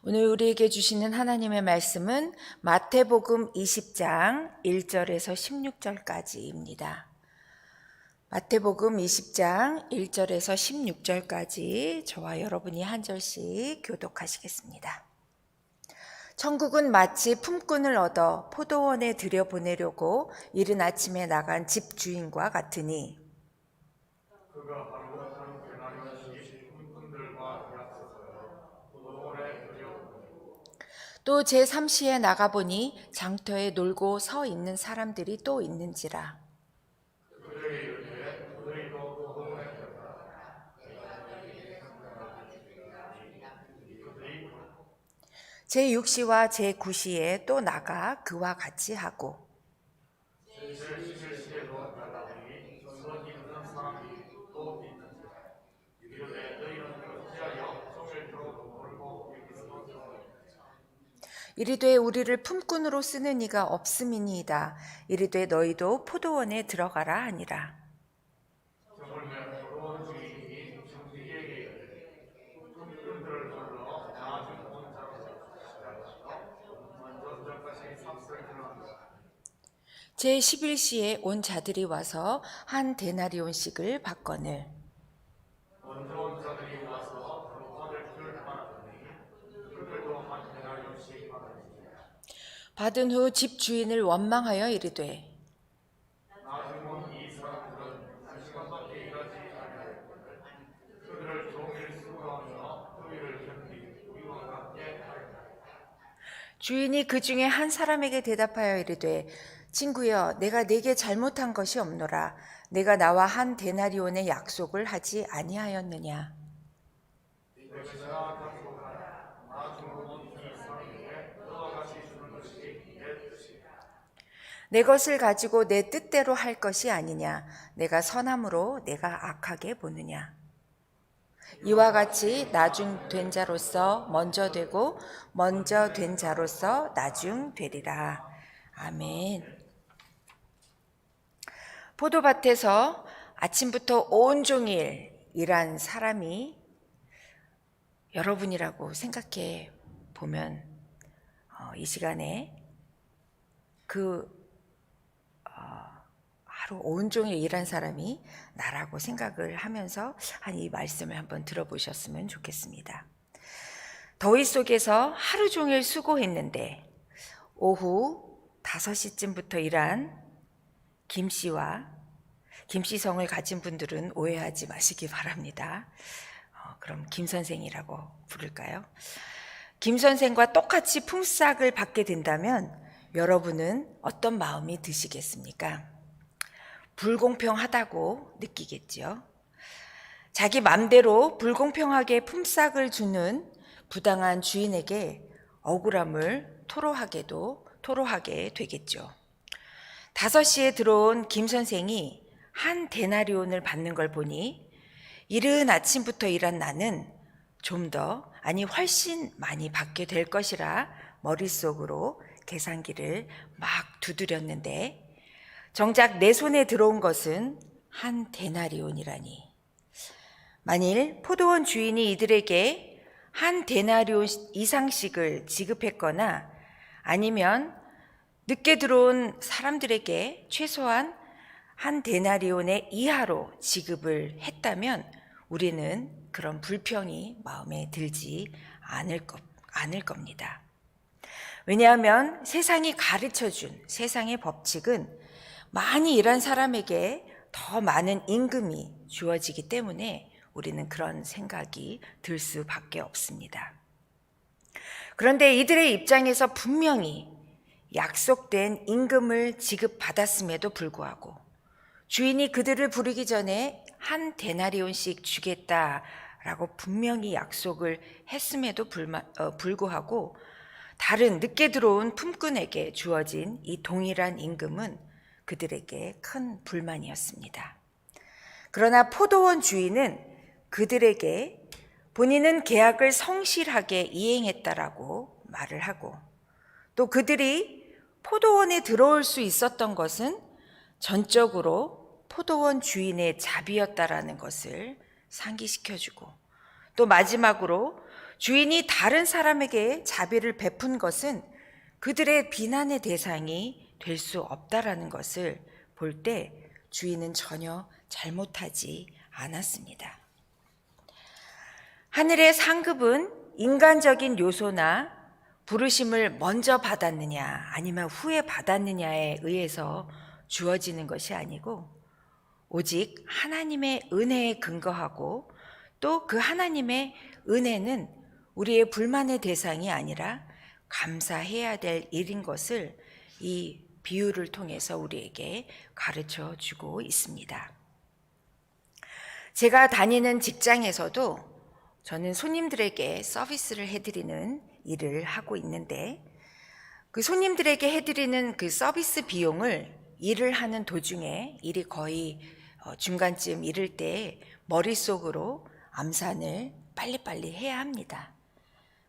오늘 우리에게 주시는 하나님의 말씀은 마태복음 20장 1절에서 16절까지입니다. 마태복음 20장 1절에서 16절까지 저와 여러분이 한 절씩 교독하시겠습니다. 천국은 마치 품꾼을 얻어 포도원에 들여보내려고 이른 아침에 나간 집주인과 같으니 그가 바로 한 데나리온씩 품꾼들과 약속하여 포도원에 들여보내고 또 제3시에 나가보니 장터에 놀고 서 있는 사람들이 또 있는지라. 그들에게 이르되 너희도 포도원에 들어가라. 그들이 제6시와 제9시에 또 나가 그와 같이 하고 제11시에도 나가보니 서 있는 사람이 또 있는지라. 이르되 너희는 어찌하여 종일토록 놀고 여기서 들어오느냐. 이르되 우리를 품꾼으로 쓰는 이가 없음이니이다. 이르되 너희도 포도원에 들어가라 하니라. 저물매 포도원 주인이 중기에게 이르되 품꾼들을 불러 나중 온 자로서 시작하여 먼저 전까지 삽을 들어간다. 제11시에 온 자들이 와서 한 데나리온씩을 받거늘 먼저 온 자들이 와서 받을 줄 알았더니 그들도 한 데나리온씩 받았느니라. 받은 후 집주인을 원망하여 이르되 나중 온 이 사람들은 한 시간밖에 일하지 아니하였거늘 그들을 종일 수고하며 더위를 견디고 우리와 함께 하였다. 주인이 그 중에 한 사람에게 대답하여 이르되 친구여 내가 네게 잘못한 것이 없노라. 내가 나와 한 데나리온의 약속을 하지 아니하였느냐. 내가 약속하라. 나중 온 이 사람에게 너와 같이 주는 것이 내 뜻이라. 내 것을 가지고 내 뜻대로 할 것이 아니냐. 내가 선함으로 내가 악하게 보느냐. 이와 같이 나중 된 자로서 먼저 되고 먼저 된 자로서 나중 되리라. 아멘. 포도밭에서 아침부터 온종일 일한 사람이 여러분이라고 생각해 보면 이 시간에 하루 온종일 일한 사람이 나라고 생각을 하면서 한 이 말씀을 한번 들어보셨으면 좋겠습니다. 더위 속에서 하루 종일 수고했는데 오후 5시쯤부터 일한 김씨와 김씨성을 가진 분들은 오해하지 마시기 바랍니다. 그럼 김선생이라고 부를까요? 김선생과 똑같이 품삯을 받게 된다면 여러분은 어떤 마음이 드시겠습니까? 불공평하다고 느끼겠지요. 자기 맘대로 불공평하게 품삯을 주는 부당한 주인에게 억울함을 토로하게 되겠죠. 5시에 들어온 김 선생이 한 데나리온을 받는 걸 보니 이른 아침부터 일한 나는 훨씬 많이 받게 될 것이라 머릿속으로 계산기를 막 두드렸는데 정작 내 손에 들어온 것은 한 데나리온이라니. 만일 포도원 주인이 이들에게 한 데나리온 이상씩을 지급했거나 아니면 늦게 들어온 사람들에게 최소한 한 데나리온의 이하로 지급을 했다면 우리는 그런 불평이 마음에 들지 않을 겁니다. 왜냐하면 세상이 가르쳐준 세상의 법칙은 많이 일한 사람에게 더 많은 임금이 주어지기 때문에 우리는 그런 생각이 들 수밖에 없습니다. 그런데 이들의 입장에서 분명히 약속된 임금을 지급받았음에도 불구하고 주인이 그들을 부르기 전에 한 데나리온씩 주겠다라고 분명히 약속을 했음에도 불구하고 다른 늦게 들어온 품꾼에게 주어진 이 동일한 임금은 그들에게 큰 불만이었습니다. 그러나 포도원 주인은 그들에게 본인은 계약을 성실하게 이행했다라고 말을 하고 또 그들이 포도원에 들어올 수 있었던 것은 전적으로 포도원 주인의 자비였다라는 것을 상기시켜주고 또 마지막으로 주인이 다른 사람에게 자비를 베푼 것은 그들의 비난의 대상이 될 수 없다라는 것을 볼 때 주인은 전혀 잘못하지 않았습니다. 하늘의 상급은 인간적인 요소나 부르심을 먼저 받았느냐 아니면 후에 받았느냐에 의해서 주어지는 것이 아니고 오직 하나님의 은혜에 근거하고 또 그 하나님의 은혜는 우리의 불만의 대상이 아니라 감사해야 될 일인 것을 이 비유를 통해서 우리에게 가르쳐 주고 있습니다. 제가 다니는 직장에서도 저는 손님들에게 서비스를 해드리는 일을 하고 있는데 그 손님들에게 해드리는 그 서비스 비용을 일을 하는 도중에 일이 거의 중간쯤 이를 때 머릿속으로 암산을 빨리빨리 해야 합니다.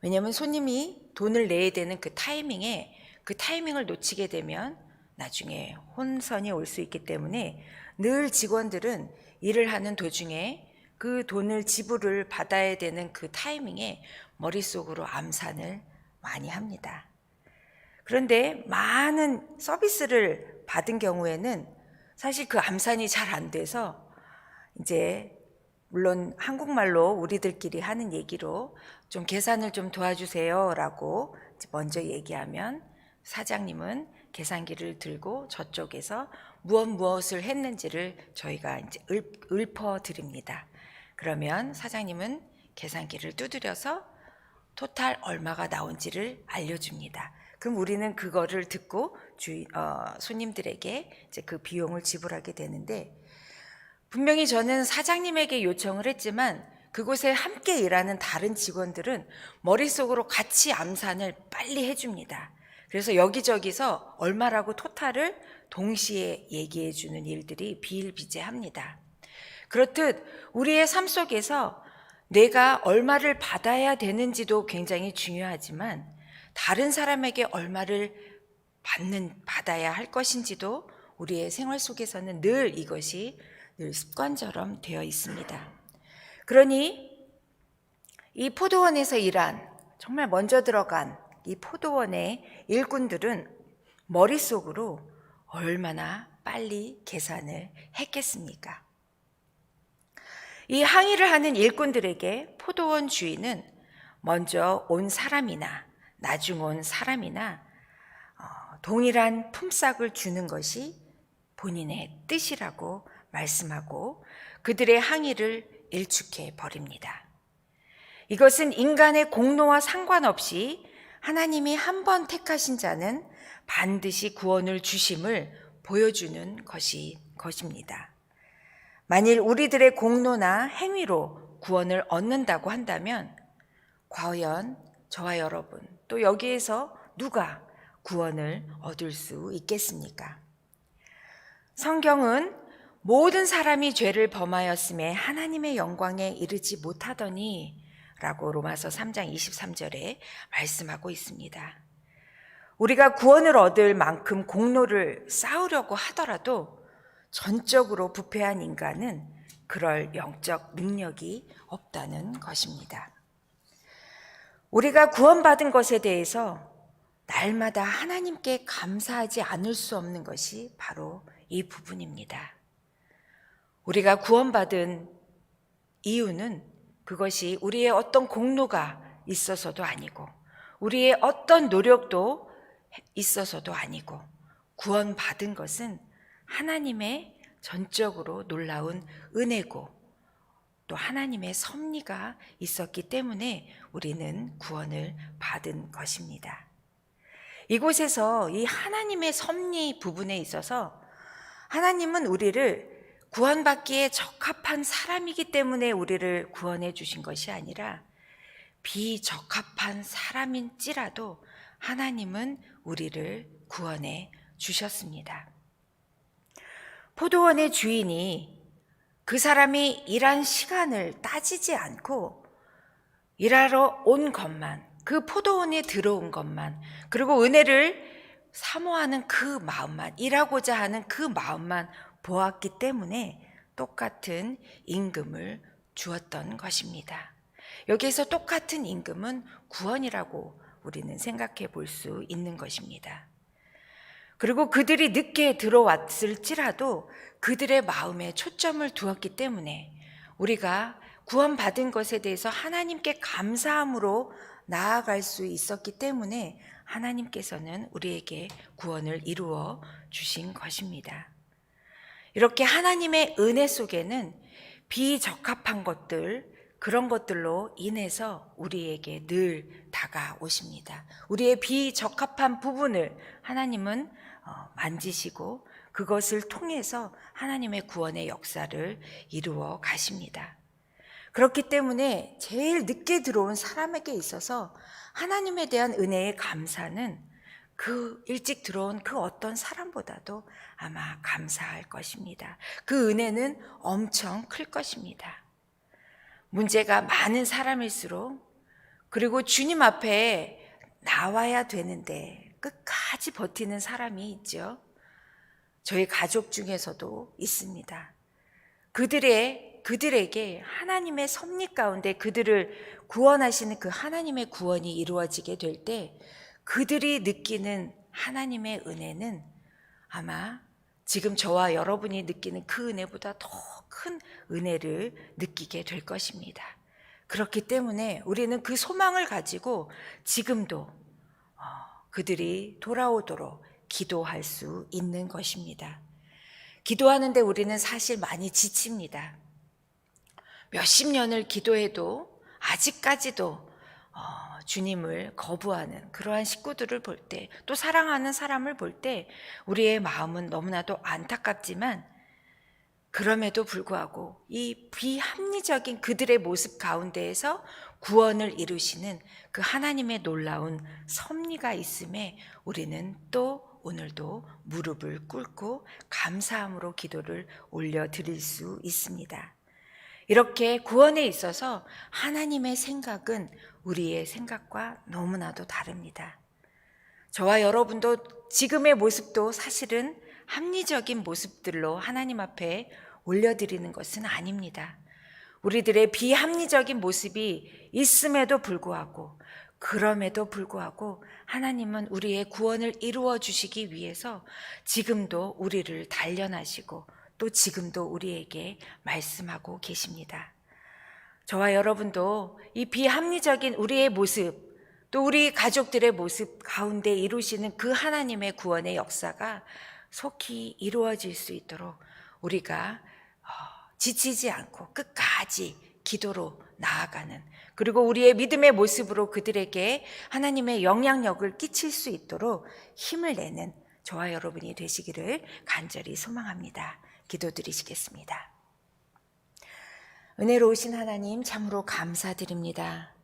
왜냐하면 손님이 돈을 내야 되는 그 타이밍을 놓치게 되면 나중에 혼선이 올 수 있기 때문에 늘 직원들은 일을 하는 도중에 그 돈을 지불을 받아야 되는 그 타이밍에 머릿속으로 암산을 많이 합니다. 그런데 많은 서비스를 받은 경우에는 사실 그 암산이 잘 안 돼서 이제 물론 한국말로 우리들끼리 하는 얘기로 좀 계산을 좀 도와주세요 라고 먼저 얘기하면 사장님은 계산기를 들고 저쪽에서 무엇을 했는지를 저희가 이제 읊어드립니다. 그러면 사장님은 계산기를 두드려서 토탈 얼마가 나온지를 알려줍니다. 그럼 우리는 그거를 듣고 손님들에게 이제 그 비용을 지불하게 되는데 분명히 저는 사장님에게 요청을 했지만 그곳에 함께 일하는 다른 직원들은 머릿속으로 같이 암산을 빨리 해줍니다. 그래서 여기저기서 얼마라고 토탈을 동시에 얘기해 주는 일들이 비일비재합니다. 그렇듯 우리의 삶 속에서 내가 얼마를 받아야 되는지도 굉장히 중요하지만 다른 사람에게 얼마를 받아야 할 것인지도 우리의 생활 속에서는 늘 이것이 늘 습관처럼 되어 있습니다. 그러니 이 포도원에서 일한 정말 먼저 들어간 이 포도원의 일꾼들은 머릿속으로 얼마나 빨리 계산을 했겠습니까? 이 항의를 하는 일꾼들에게 포도원 주인은 먼저 온 사람이나 나중 온 사람이나 동일한 품삯을 주는 것이 본인의 뜻이라고 말씀하고 그들의 항의를 일축해 버립니다. 이것은 인간의 공로와 상관없이 하나님이 한 번 택하신 자는 반드시 구원을 주심을 보여주는 것입니다. 만일 우리들의 공로나 행위로 구원을 얻는다고 한다면 과연 저와 여러분 또 여기에서 누가 구원을 얻을 수 있겠습니까? 성경은 모든 사람이 죄를 범하였음에 하나님의 영광에 이르지 못하더니 라고 로마서 3장 23절에 말씀하고 있습니다. 우리가 구원을 얻을 만큼 공로를 쌓으려고 하더라도 전적으로 부패한 인간은 그럴 영적 능력이 없다는 것입니다. 우리가 구원받은 것에 대해서 날마다 하나님께 감사하지 않을 수 없는 것이 바로 이 부분입니다. 우리가 구원받은 이유는 그것이 우리의 어떤 공로가 있어서도 아니고 우리의 어떤 노력도 있어서도 아니고 구원받은 것은 하나님의 전적으로 놀라운 은혜고 또 하나님의 섭리가 있었기 때문에 우리는 구원을 받은 것입니다. 이곳에서 이 하나님의 섭리 부분에 있어서 하나님은 우리를 구원받기에 적합한 사람이기 때문에 우리를 구원해 주신 것이 아니라 비적합한 사람인지라도 하나님은 우리를 구원해 주셨습니다. 포도원의 주인이 그 사람이 일한 시간을 따지지 않고 일하러 온 것만, 그 포도원에 들어온 것만, 그리고 은혜를 사모하는 그 마음만, 일하고자 하는 그 마음만 보았기 때문에 똑같은 임금을 주었던 것입니다. 여기에서 똑같은 임금은 구원이라고 우리는 생각해 볼 수 있는 것입니다. 그리고 그들이 늦게 들어왔을지라도 그들의 마음에 초점을 두었기 때문에 우리가 구원받은 것에 대해서 하나님께 감사함으로 나아갈 수 있었기 때문에 하나님께서는 우리에게 구원을 이루어 주신 것입니다. 이렇게 하나님의 은혜 속에는 비적합한 것들, 그런 것들로 인해서 우리에게 늘 다가오십니다. 우리의 비적합한 부분을 하나님은 만지시고 그것을 통해서 하나님의 구원의 역사를 이루어 가십니다. 그렇기 때문에 제일 늦게 들어온 사람에게 있어서 하나님에 대한 은혜의 감사는 그 일찍 들어온 그 어떤 사람보다도 아마 감사할 것입니다. 그 은혜는 엄청 클 것입니다. 문제가 많은 사람일수록, 그리고 주님 앞에 나와야 되는데 끝까지 버티는 사람이 있죠. 저희 가족 중에서도 있습니다. 그들에게 하나님의 섭리 가운데 그들을 구원하시는 그 하나님의 구원이 이루어지게 될 때 그들이 느끼는 하나님의 은혜는 아마 지금 저와 여러분이 느끼는 그 은혜보다 더 큰 은혜를 느끼게 될 것입니다. 그렇기 때문에 우리는 그 소망을 가지고 지금도 그들이 돌아오도록 기도할 수 있는 것입니다. 기도하는데 우리는 사실 많이 지칩니다. 몇십 년을 기도해도 아직까지도 주님을 거부하는 그러한 식구들을 볼 때, 또 사랑하는 사람을 볼 때 우리의 마음은 너무나도 안타깝지만, 그럼에도 불구하고 이 비합리적인 그들의 모습 가운데에서 구원을 이루시는 그 하나님의 놀라운 섭리가 있음에 우리는 또 오늘도 무릎을 꿇고 감사함으로 기도를 올려드릴 수 있습니다. 이렇게 구원에 있어서 하나님의 생각은 우리의 생각과 너무나도 다릅니다. 저와 여러분도 지금의 모습도 사실은 합리적인 모습들로 하나님 앞에 올려드리는 것은 아닙니다. 우리들의 비합리적인 모습이 있음에도 불구하고, 그럼에도 불구하고 하나님은 우리의 구원을 이루어 주시기 위해서 지금도 우리를 단련하시고 또 지금도 우리에게 말씀하고 계십니다. 저와 여러분도 이 비합리적인 우리의 모습, 또 우리 가족들의 모습 가운데 이루시는 그 하나님의 구원의 역사가 속히 이루어질 수 있도록 우리가 지치지 않고 끝까지 기도로 나아가는, 그리고 우리의 믿음의 모습으로 그들에게 하나님의 영향력을 끼칠 수 있도록 힘을 내는 저와 여러분이 되시기를 간절히 소망합니다. 기도드리시겠습니다. 은혜로우신 하나님, 참으로 감사드립니다.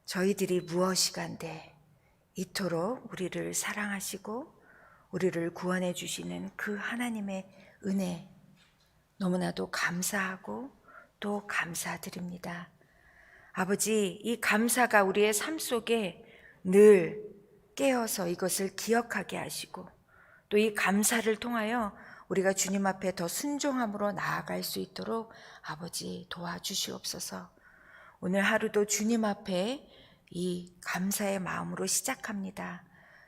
저희들이 무엇이간데 이토록 우리를 사랑하시고 우리를 구원해 주시는 그 하나님의 은혜, 너무나도 감사하고 또 감사드립니다. 아버지, 이 감사가 우리의 삶 속에 늘 깨어서 이것을 기억하게 하시고, 또 이 감사를 통하여 우리가 주님 앞에 더 순종함으로 나아갈 수 있도록 아버지 도와주시옵소서. 오늘 하루도 주님 앞에 이 감사의 마음으로 시작합니다.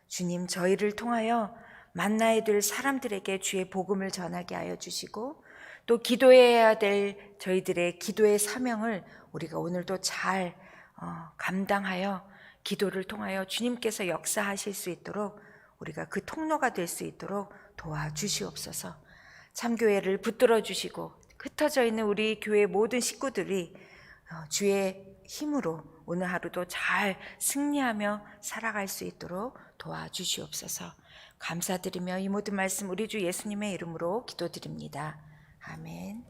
주님, 저희를 통하여 만나야 될 사람들에게 주의 복음을 전하게 하여 주시고, 또 기도해야 될 저희들의 기도의 사명을 우리가 오늘도 잘 감당하여 기도를 통하여 주님께서 역사하실 수 있도록, 우리가 그 통로가 될 수 있도록 도와주시옵소서. 참교회를 붙들어 주시고 흩어져 있는 우리 교회 모든 식구들이 주의 힘으로 오늘 하루도 잘 승리하며 살아갈 수 있도록 도와주시옵소서. 감사드리며 이 모든 말씀 우리 주 예수님의 이름으로 기도드립니다. 아멘.